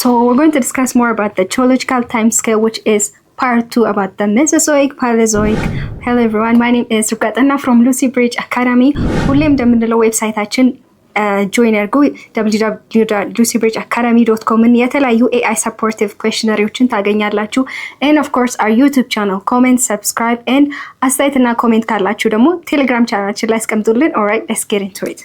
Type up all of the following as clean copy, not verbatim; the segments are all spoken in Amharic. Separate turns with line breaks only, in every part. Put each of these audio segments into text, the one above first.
So we're going to discuss more about the geological time scale, which is part 2 about the Mesozoic, Paleozoic. Hello everyone, my name is Rukatana from Lucy Bridge Academy. ሁሌም እንደምንለው ዌብሳይታችን ጆይን ያርጉ www.lucybridgeacademy.com የተለያዩ AI supportive questionnaires ታገኛላችሁ and of course our YouTube channel. Comment, subscribe and አስተያየትና ኮሜንት ካላችሁ ደግሞ ቴሌግራም ቻናላችን ላይ አስቀምጡልን. Alright, let's get into it.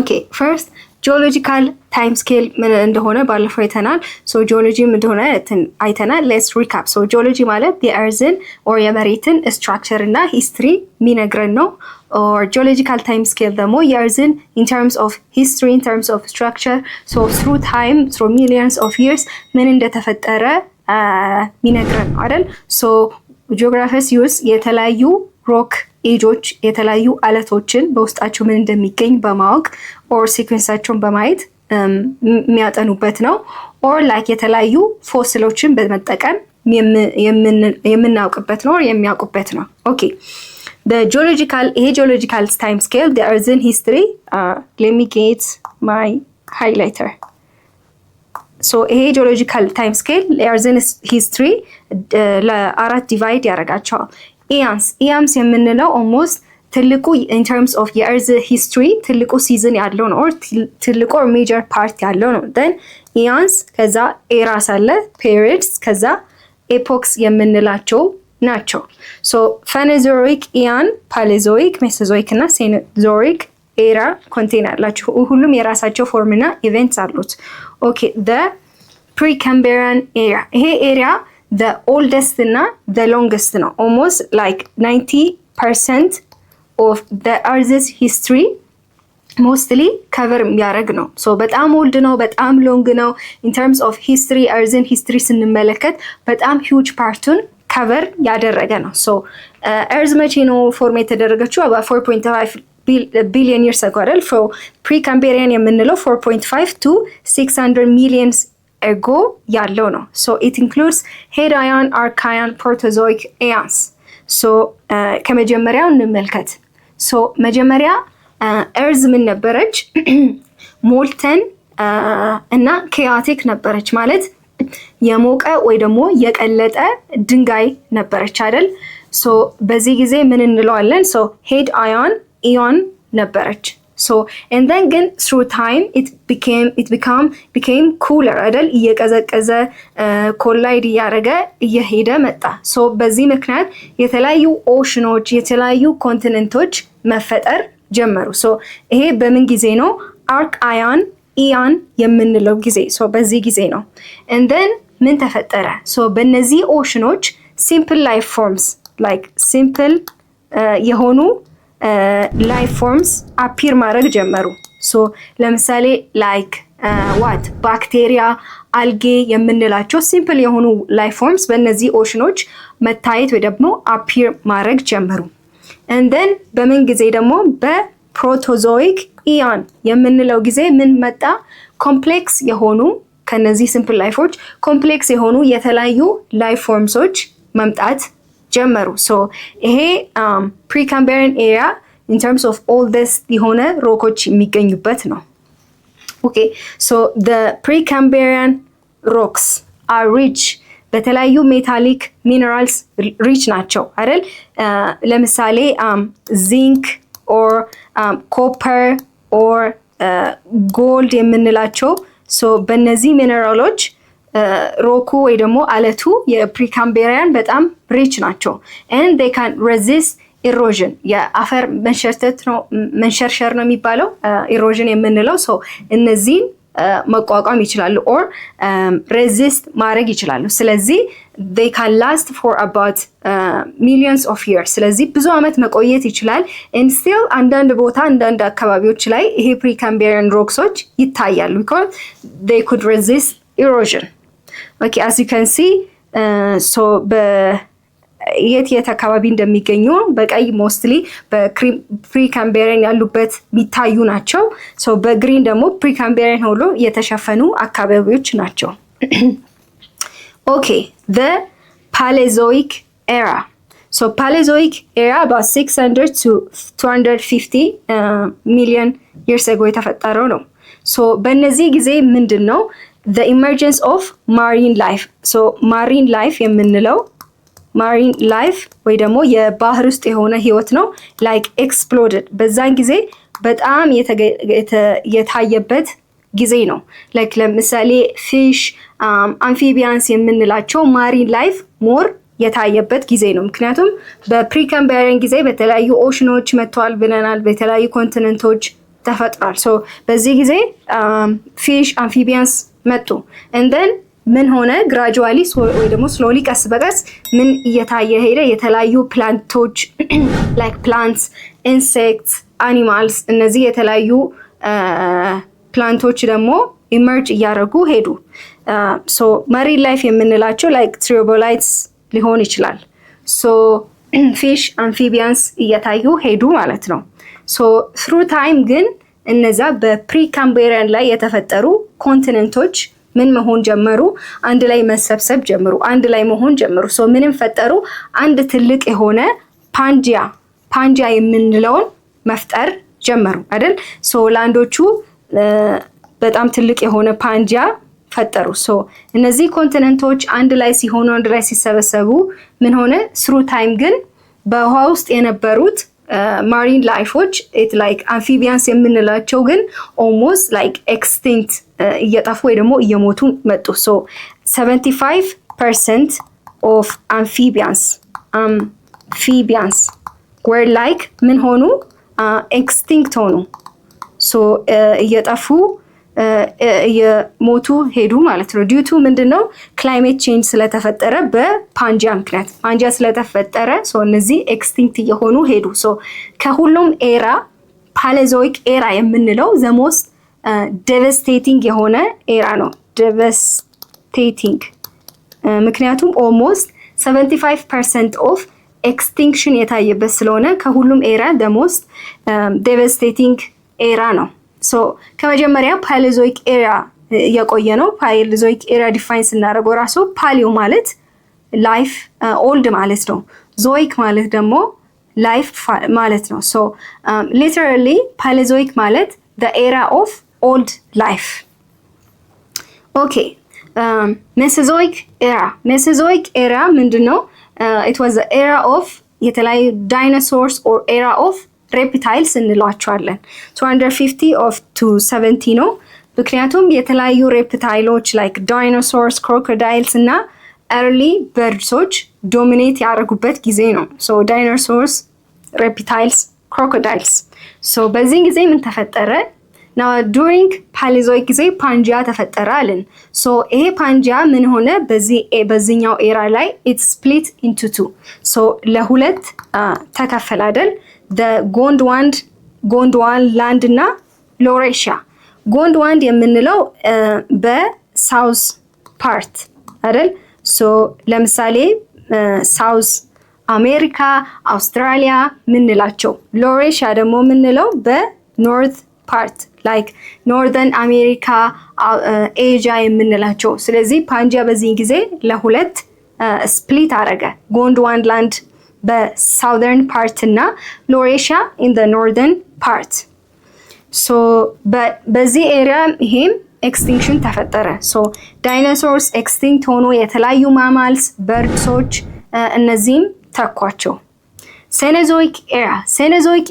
Okay, first geological time scale ምን እንደሆነ ባለፈው አይተናል. So geology ምን እንደሆነ አይተናል. Let's recap. So geology ማለት የእርዝን or የመሬትን structure እና history የሚነግረን ነው. Or geological time scale ደግሞ የእርዝን in terms of history, in terms of structure, so through time, through millions of years ምን እንደተፈጠረ የሚነግረን ነው አይደል? So geographers use የተለያዩ rock ኤጆች የተለያዩ አለቶችን በውስጣቸው ምን እንደሚገኝ በማወቅ or ሲኩዌንሳቸውን በማየት የሚያጠኑበት ነው. or like የተለያዩ ፎሲሎችን በመጠቀም የምናውቅበት ነው or የሚያውቁበት ነው. Okay, the geological time scale, the earth's history. Let me get my highlighter. So geological time scale, the earth's history ለአራት ዲቫይድ ያደርጋቸዋል. eons የምንለው almost ትልቁ in terms of የእርዝ history ትልቁ season ያለው ነው or ትልቁ or major part ያለው ነው. then eons ከዛ eras አለ, periods ከዛ epochs የምንላቸው ናቸው. so Phanerozoic, eon, Paleozoic, Mesozoic እና Cenozoic era contain አላቸው. ሁሉም የራሳቸው ፎርም እና events አሉት. okay, the Precambrian era. ይሄ area the oldest እና the longest ነው. almost like 90% of the earth's history mostly cover የሚያደርግ ነው. so በጣም old ነው, በጣም long ነው. in terms of history, earth's history ስንመለከት በጣም huge parቱን cover ያደረገ ነው. so earth መቼ ነው ፎርም የተደረገችው? about 4.5 billion years ago አይደል? so Precambrian የምንለው 4.5 to 600 million ago ያለው ነው. so it includes Hadean, Archean, Proterozoic eons. so ከመጀመሪያው እንመልከት. so መጀመሪያ earth ምን ነበረች? molten እና chaotic ነበረች. ማለት የሞቀ ወይ ደግሞ የቀለጠ ድንጋይ ነበረች አይደል? so በዚህ ጊዜ ምን እንለዋለን? so Hadean eon ነበረች. so and then ግን through time it became cooler አይደል? እየቀዘቀዘ ኮላይድ እያደረገ እየሄደ መጣ. so በዚህ ምክንያት የተለያዩ ኦሽኖች የተለያዩ ኮንቲኔንቶች መፈጠር ጀመሩ. so ይሄ በምን ጊዜ ነው? Archean eon የምንለው ጊዜ. so በዚህ ጊዜ ነው. and then ምን ተፈጠረ? so በእነዚህ ኦሽኖች simple life forms like simple የሆኑ life forms appear ማድረግ ጀመሩ. so ለምሳሌ like what bacteria, algae የምንላቸው simple የሆኑ life forms በእነዚህ ኦሽኖች መታየት ወይ ደግሞ appear ማድረግ ጀመሩ. and then በምን ጊዜ ደግሞ በፕሮቶዞይክ eon የምንለው ጊዜ ምን መጣ? ኮምፕሌክስ የሆኑ ከነዚህ simple lifeዎች ኮምፕሌክስ የሆኑ የተለያዩ life formsዎች መምጣት ጀመሩ. so ይሄ Precambrian era in terms of oldest የሆነ ሮኮች የሚገኙበት ነው. okay, so the Precambrian rocks are rich በተለያዩ ሜታሊክ ሚነራልስ ሪች ናቸው አይደል? ለምሳሌ zinc or copper or gold የምንላቸው. so በእነዚህ ሚነራሎች ሮኩ ወይ ደግሞ አለቱ የፕሪካምቤሪያን በጣም ሪች ናቸው. and they can resist erosion. የአፈር መንሸርሸር ነው የሚባለው erosion የምንለው. so እነዚህን መቋቋም ይችላሉ or resist ማድረግ ይችላሉ. ስለዚህ they can last for about millions of years. ስለዚህ ብዙ አመት መቆየት ይችላል. and still አንዳንድ ቦታ አንዳንድ አካባቢዎች ላይ ይሄ Precambrian ሮክሶች ይታያሉ because they could resist erosion. okay, as you can see, so የት አካባቢ እንደሚገኙ በቀይ mostly በፕሪካምቤሪያን ያሉበት የሚታዩ ናቸው. so በግሪን ደግሞ ፕሪካምቤሪያን ሆኖ የተሸፈኑ አካባቢዎች ናቸው. okay, the Paleozoic era. so Paleozoic era about 600 to 250 million years ago የተፈጠረው ነው. so በእነዚህ ጊዜ ምንድነው the emergence of marine life. so marine life የምንለው ማሪን ላይፍ ወይ ደግሞ የባህር ውስጥ የሆነ ህይወት ነው። ላይክ ኤክስፕሎድድ በዛን ጊዜ በጣም የታየበት ጊዜ ነው። ላይክ ለምሳሌ ፊሽ አምፊቢያንስ የምንላቸው ማሪን ላይፍ ሞር የታየበት ጊዜ ነው። ምክንያቱም በፕሪካምብሪያን ጊዜ በተለያዩ ኦሽኖች መጥተዋል ብለናል፣ በተለያዩ ኮንቲነንቶች ተፈጥሯል። ሶ በዚህ ጊዜ ፊሽ አምፊቢያንስ መጡ። እንደን ምን ሆነ ግራጁዋሊ ወይ ደግሞ ስሎሊ ቀስ በቀስ ምን እየታየ ሄደ? የተለያዩ ፕላንቶች ላይክ ፕላንትስ፣ ኢንሴክትስ፣ አኒማልስ እነዚህ የተለያዩ ፕላንቶች ደግሞ ኢመርጅ እያደረጉ ሄዱ። ሶ ማሪን ላይፍ የምንላቸው ላይክ ትሪዮቦላይትስ ሊሆን ይችላል። ሶ ፊሽ አምፊቢያንስ እየታዩ ሄዱ ማለት ነው። ሶ ትሩ ታይም ግን እነዛ በፕሪካምብሪያን ላይ የተፈጠሩ ኮንቲነንቶች ምን መሆን ጀመሩ? አንድ ላይ መሰብሰብ ጀመሩ፣ አንድ ላይ መሆን ጀመሩ። ሶ ምንም ፈጠሩ? አንድ ትልቅ የሆነ ፓንጂያ የምንለውን መፍጠር ጀመሩ አይደል? ሶ ላንዶቹ በጣም ትልቅ የሆነ ፓንጂያ ፈጠሩ። ሶ እነዚህ ኮንቲነንቶች አንድ ላይ ሲሆኑ አንድ ላይ ሲሰበሰቡ ምን ሆነ? ስሩ ታይም ግን በውሃ ውስጥ የነበሩት ማሪን ላይፎች ላይክ አምፊቢያንስ የምንላቸው ግን ኦልሞስት ላይክ ኤክስቲንክት እየጠፉ ወይ ደግሞ እየሞቱ መጡ። ሶ 75% ኦፍ አምፊቢያንስ ወር ላይክ ምን ሆኑ? ኤክስቲንክት ሆኑ። ሶ እየጠፉ የሞቱ ሄዱ ማለት ነው። ዲዩቱ ምንድነው? ክላይሜት ቼንጅ ስለተፈጠረ በፓንጂያ ምክንያት ፓንጂያ ስለተፈጠረ ሶ እነዚህ ኤክስቲንክት እየሆኑ ሄዱ። ሶ ከሁሉም ኤራ ፓሌዞይክ ኤራ የምንለው ዘ ሞስት ዴቨስቴቲንግ የሆነ ኤራ ነው። ዴቨስቴቲንግ ምክንያቱም ኦልሞስት 75% ኦፍ ኤክስቲንክሽን የታየበት ስለሆነ ከሁሉም ኤራ ዘ ሞስት ዴቨስቴቲንግ ኤራ ነው። ሶ ከመጀመሪያ ፓሌዞይክ ኤራ የቆየ ነው። ፓሌዞይክ ኤራ ዲፋይን ስናደርገው ራሱ ፓሊዮ ማለት ላይፍ ኦልድ ማለት ነው። ዞይክ ማለት ደግሞ ላይፍ ማለት ነው። ሶ ሊተራሊ ፓሌዞይክ ማለት the era of old life. Okay, Mesozoic era ምንድነው? It was the era of የተለያዩ dinosaurs or era of reptiles እንሏቸዋለን። 250 to 70 ነው። ምክንያቱም የተለያዩ ሬፕታይሎች ላይክ ዳይኖሶርስ፣ ክሮኮዳይልስ እና ኤርሊ በርድሶች ዶሚኔት ያደረጉበት ጊዜ ነው። ሶ ዳይኖሶርስ፣ ሬፕታይልስ፣ ክሮኮዳይልስ። ሶ በዚህ ጊዜ ምን ተፈጠረ? ናው ዱሪንግ ፓሌዞይክ ጊዜ ፓንጂያ ተፈጠረ አለን። ሶ ይሄ ፓንጂያ ምን ሆነ? በዚህኛው ኤራ ላይ ኢት ስፕሊት ኢንቱ ቱ። ሶ ለሁለት ተከፈለ አይደል? ጎንድዋን ላንድ እና ሎሬሺያ። ጎንድዋን የምንለው በሳውዝ ፓርት አይደል? ሶ ለምሳሌ ሳውዝ አሜሪካ፣ አውስትራሊያ ምንላቸው። ሎሬሺያ ደግሞ ምንለው በኖርት ፓርት ላይክ ኖርዘርን አሜሪካ፣ ኤዥያ የምንላቸው። ስለዚህ ፓንጂያ በዚህ ጊዜ ለሁለት ስፕሊት አረገ። ጎንድዋን ላንድ በሳውዘርን ፓርት እና ሎሬሺያ ኢን ዘ ኖርዘርን ፓርት። ሶ በዚህ ኤሪያ ይሄም ኤክስቲንክሽን ተፈጠረ። ሶ ዳይኖሶርስ ኤክስቲንክት ሆኖ የተለያዩ ማማልስ፣ በርድሶች እነዚህም ተኳቸው። ሴኖዞይክ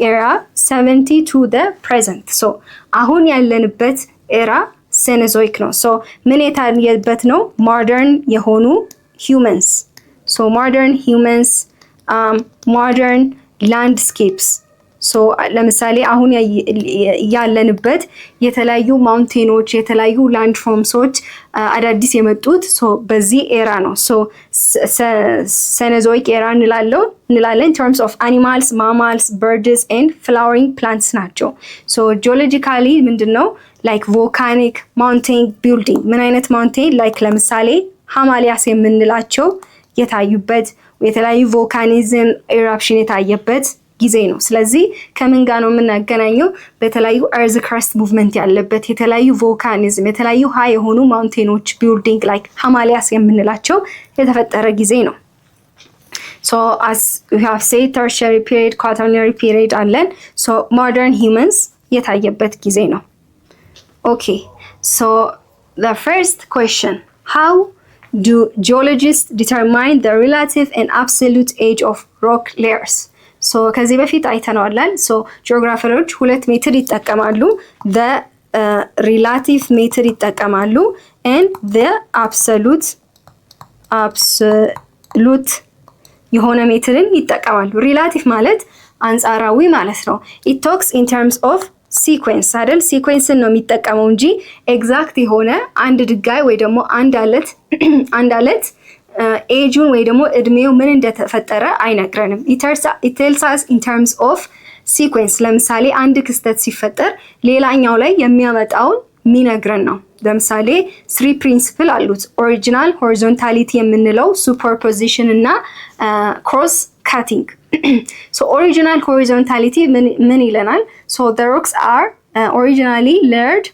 ኤራ 70 to the present። ሶ አሁን ያለንበት ኤራ ሴኖዞይክ ነው። ሶ ምን የታየበት ነው? ሞደርን የሆኑ ሂውመንስ። ሶ ሞደርን ሂውመንስ፣ ሞደርን ላንድስኬፕስ። ሶ ለምሳሌ አሁን ያለንበት የተለያዩ ማውንቴኖች፣ የተለያዩ ላንድ ፎርምሶች አዳዲስ የመጡት ሶ በዚህ ኤራ ነው። ሶ ሴኖዞይክ ኤራ እንላለን ተርምስ ኦፍ አኒማልስ፣ ማማልስ፣ በርድስ ኤንድ ፍላወሪንግ ፕላንትስ ናቸው። ሶ ጂኦሎጂካሊ ምንድነው? ላይክ ቮልካኒክ ማውንቴን ቢልዲንግ። ምን አይነት ማውንቴን? ላይክ ለምሳሌ ሃማሊያስ የምንላቸው የታዩበት የተለያዩ ቮልካኒዝም ኤራፕሽን የታየበት ጊዜ ነው። ስለዚህ ከምን ጋር ነው የምናገናኘው? በተለያዩ እርዝ ክረስት ሙቭመንት ያለበት የተለያዩ ቮልካኒዝም የተለያዩ ሃይ የሆኑ ማውንቴኖች ቢልዲንግ ላይክ ሃማሊያስ የምንላቸው የተፈጠረ ጊዜ ነው። ሶ as we have said tertiary period, quaternary period አለን። ሶ modern humans የታየበት ጊዜ ነው። ኦኬ ሶ the first question, how do geologists determine the relative and absolute age of rock layers? So ከዚህ በፊት አይተናል። so ጂኦግራፈሮች ሁለት ሜትድ ይጠቀማሉ። the relative ሜትድ ይጠቀማሉ and the absolute የሆነ ሜትድን ይጠቀማሉ። ሪላቲቭ ማለት አንጻራዊ ማለት ነው። it talks in terms of sequence አይደል? ሲኩዌንስን ነው የሚጠቀመው እንጂ ኤግዛክት የሆነ አንድ ድንጋይ ወይ ደግሞ አንድ አለት ኤጁን ወይ ደግሞ እድሜው ምን እንደተፈጠረ አይነግረንም። it tells us in terms of sequence። ለምሳሌ አንድ ክስተት ሲፈጠር ሌላኛው ላይ የሚያመጣውን የሚነግረን ነው። ለምሳሌ 3 ፕሪንሲፕል አሉት። ኦሪጂናል ሆሪዞንታሊቲ የምንለው፣ ሱፐርፖዚሽን እና ክሮስ ካቲንግ። so original horizontality ምን ይለናል? so the rocks are originally layered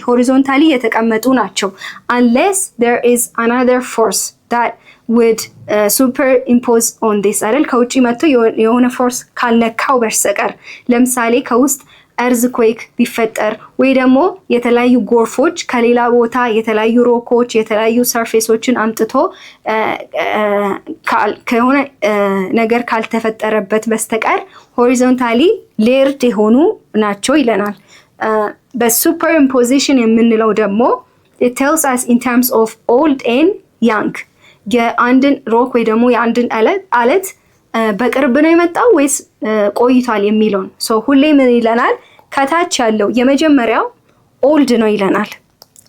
horizontally የተቀመጡ ናቸው unless there is another force that would superimpose on this አይደል? ከውጪ መጥቶ የሆነ ፎርስ ካልነካው በስተቀር። ለምሳሌ ከውስጥ እርዝኩዌክ ቢፈጠር ወይ ደግሞ የተለያዩ ጎርፎች ከሌላ ቦታ የተለያዩ ሮኮች የተለያዩ ሰርፌሶችን አምጥቶ ከሆነ ነገር ካልተፈጠረበት በስተቀር ሆሪዞንታሊ ሌየርድ የሆኑ ናቸው ይለናል። በሱፐርኢምፖዚሽን የምንለው ደግሞ it tells us in terms of old and young። የአንድን ሮክ ወይ ደግሞ የአንድን አለት በቅርብ ነው የመጣው ወይስ ቆይቷል የሚለውን። ሶ ሁሌ ምን ይለናል? ከታች ያለው የመጀመሪያው ኦልድ ነው ይለናል።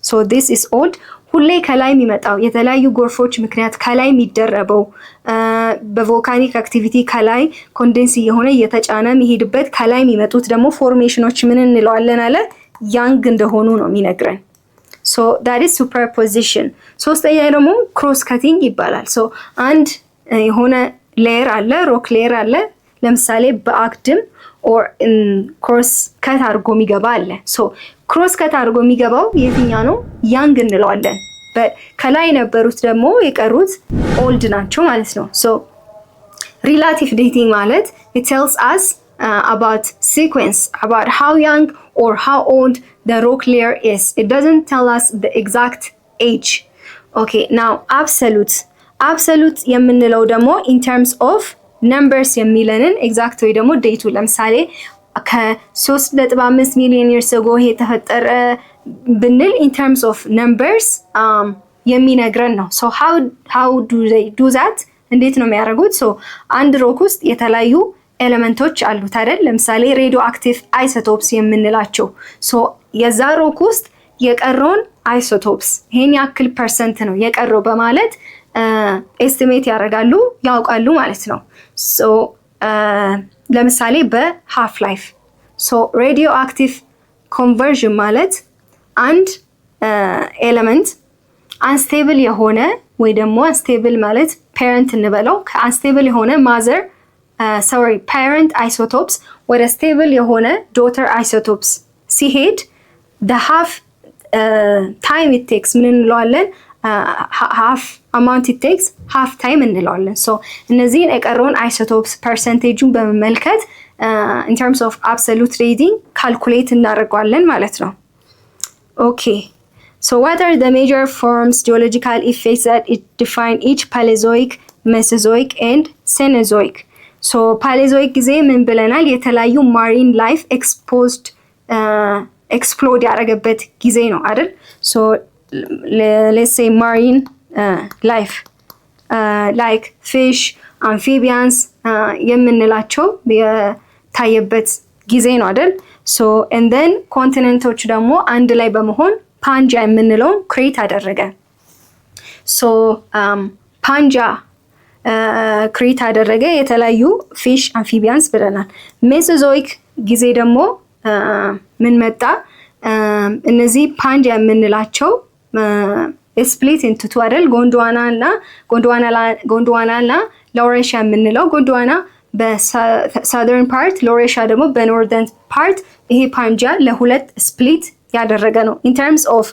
ሶ this is old። ሁሌ ከላይ የሚመጣው የተለያዩ ጎርፎች ምክንያት ከላይ የሚደረበው በቮልካኒክ አክቲቪቲ ከላይ ኮንደንስ የሆነ እየተጫነ የሚሄድበት ከላይ የሚመጡት ደግሞ ፎርሜሽኖች ምን እንለዋለን አለ? ያንግ እንደሆኑ ነው የሚነግረን። ሶ that is superposition። ሶስተኛ ደግሞ ክሮስ ካቲንግ ይባላል። ሶ አንድ የሆነ ሌየር አለ፣ ሮክ ሌየር አለ። ለምሳሌ በአግድም ኦር ክሮስ ከት አድርጎ የሚገባ አለ። ሶ ክሮስ ከት አድርጎ የሚገባው የትኛው ነው? ያንግ እንለዋለን። ከላይ የነበሩት ደግሞ የቀሩት ኦልድ ናቸው ማለት ነው። ሶ ሪላቲቭ ዴቲንግ ማለት it tells us about sequence, about how young or how old the rock layer is. It doesn't tell us the exact age. Okay, now absolute የምንለው ደግሞ in terms of numbers የሚለንን ኤግዛክት ወይ ደግሞ ዴቱ። ለምሳሌ ከ3.5 ሚሊዮን years ago ይሄ ተፈጠረ ብንል in terms of numbers የሚነግረን ነው። so how do they do that? እንዴት ነው የሚያደርጉት? so አንድ ሮክ ውስጥ የተለያዩ ኤሌመንቶች አሉት አይደል? ለምሳሌ ሬዲዮ አክቲቭ አይሶቶፕስ የምንላቸው። so የዛ ሮክ ውስጥ የቀረውን አይሶቶፕስ ይሄን ያክል ፐርሰንት ነው የቀረው በማለት ኤስቲሜት ያደርጋሉ፣ ያውቃሉ ማለት ነው። ሶ ለምሳሌ በሃፍ ላይፍ ሬዲዮ አክቲቭ ኮንቨርዥን ማለት አንድ ኤሌመንት አንስቴብል የሆነ ወይ ደግሞ አንስቴብል ማለት ፓረንት እንበለው ከአንስቴብል የሆነ ማዘር ፓረንት አይሶቶፕስ ወደ ስቴብል የሆነ ዶተር አይሶቶፕስ ሲሄድ the half time it takes ምን እንለዋለን? half amount it takes half time እንለዋለን። ሶ እነዚህን የቀረውን አይሶቶፕስ ፐርሰንቴጁን በመመልከት in terms of absolute rating ካልኩሌት እናደርገዋለን ማለት ነው። ኦኬ so what are the major forms geological effects that define each Paleozoic, Mesozoic and Cenozoic? so Paleozoic ጊዜ ምን ብለናል? የተለያዩ ማሪን ላይፍ ኤክስፕሎድ ያደረገበት ጊዜ ነው አይደል? so let's say marine life like fish, amphibians የምንላቸው የታየበት ጊዜ ነው አይደል? so and then ኮንቲኔንቶች ደግሞ አንድ ላይ በመሆን ፓንጃ የምንለውን ክሬት አደረገ። so ፓንጃ ክሬት አደረገ የተለያዩ ፊሽ አምፊቢያንስ ብለናል። ሜሶዞይክ ጊዜ ደግሞ ምን መጣ? እነዚህ ፓንጃ የምንላቸው ስፕሊት ኢንቱ ቱ አይደል? ጎንድዋና እና ላውሬሺያ የምንለው ጎንድዋና በሳዘርን ፓርት ሎሬሻ ደግሞ በኖርዘርን ፓርት ይሄ ፓንጃ ለሁለት ስፕሊት ያደረገ ነው። ኢን ተርምስ ኦፍ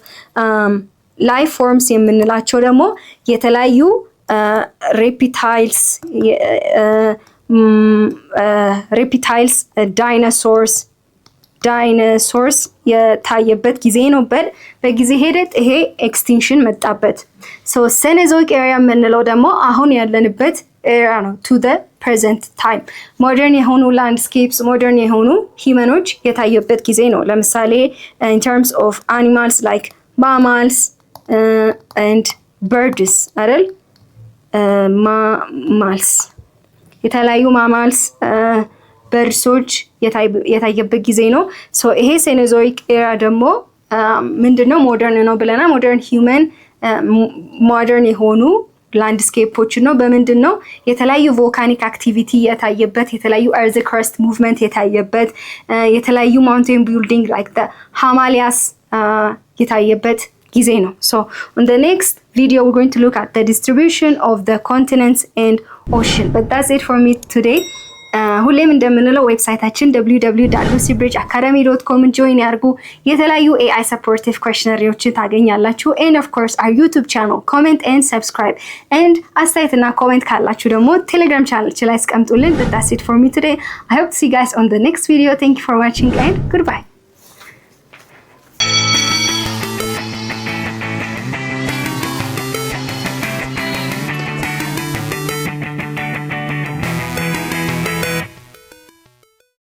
ላይፍ ፎርምስ የምንላቸው ደግሞ የተለያዩ ሬፕታይልስ፣ ዳይኖሶርስ ዳይኖሶርስ የታየበት ጊዜ ነው። በጊዜ ሂደት ይሄ ኤክስቲንክሽን መጣበት። ሶ ሴኖዞይክ ኤራ የምንለው ደግሞ አሁን ያለንበት ኤራ ነው። ቱ ዘ ፕሬዘንት ታይም ሞደርን የሆኑ ላንድስኬፕስ ሞደርን የሆኑ ሂመኖች የታየበት ጊዜ ነው። ለምሳሌ ኢን ተርምስ ኦፍ አኒማልስ ላይክ ማማልስ ኤንድ በርድስ አይደል ማማልስ የተለያዩ ማማልስ በርድሶች የታየበት ጊዜ ነው። ሶ ይሄ ሴኖዞይክ ኤራ ደግሞ ምንድነው ሞደርን ነው ብለናል። ሞደርን ሂውመን ሞደርን የሆኑ ላንድስኬፖች ነው። በምንድን ነው የተለያዩ ቮልካኒክ አክቲቪቲ የታየበት የተለያዩ ኤርዝ ክረስት ሙቭመንት የታየበት የተለያዩ ማውንቴን ቢልዲንግ ላይክ ዘ ሃማሊያስ የታየበት ጊዜ ነው። ሶ on the next video we're going to look at the distribution of the continents and ocean, but that's it for me today. ሁሌም እንደምንለው ዌብሳይታችን www.lucybridgeacademy.com ጆይን ያርጉ። የተለያዩ AI supportive questionnaires ታገኛላችሁ። and of course our YouTube channel, comment and subscribe, and አስተያየትና ኮሜንት ካላችሁ ደግሞ ቴሌግራም ቻናል ላይ አስቀምጡልን። but that's it for me today. I hope to see you guys on the next video. Thank you for watching and goodbye.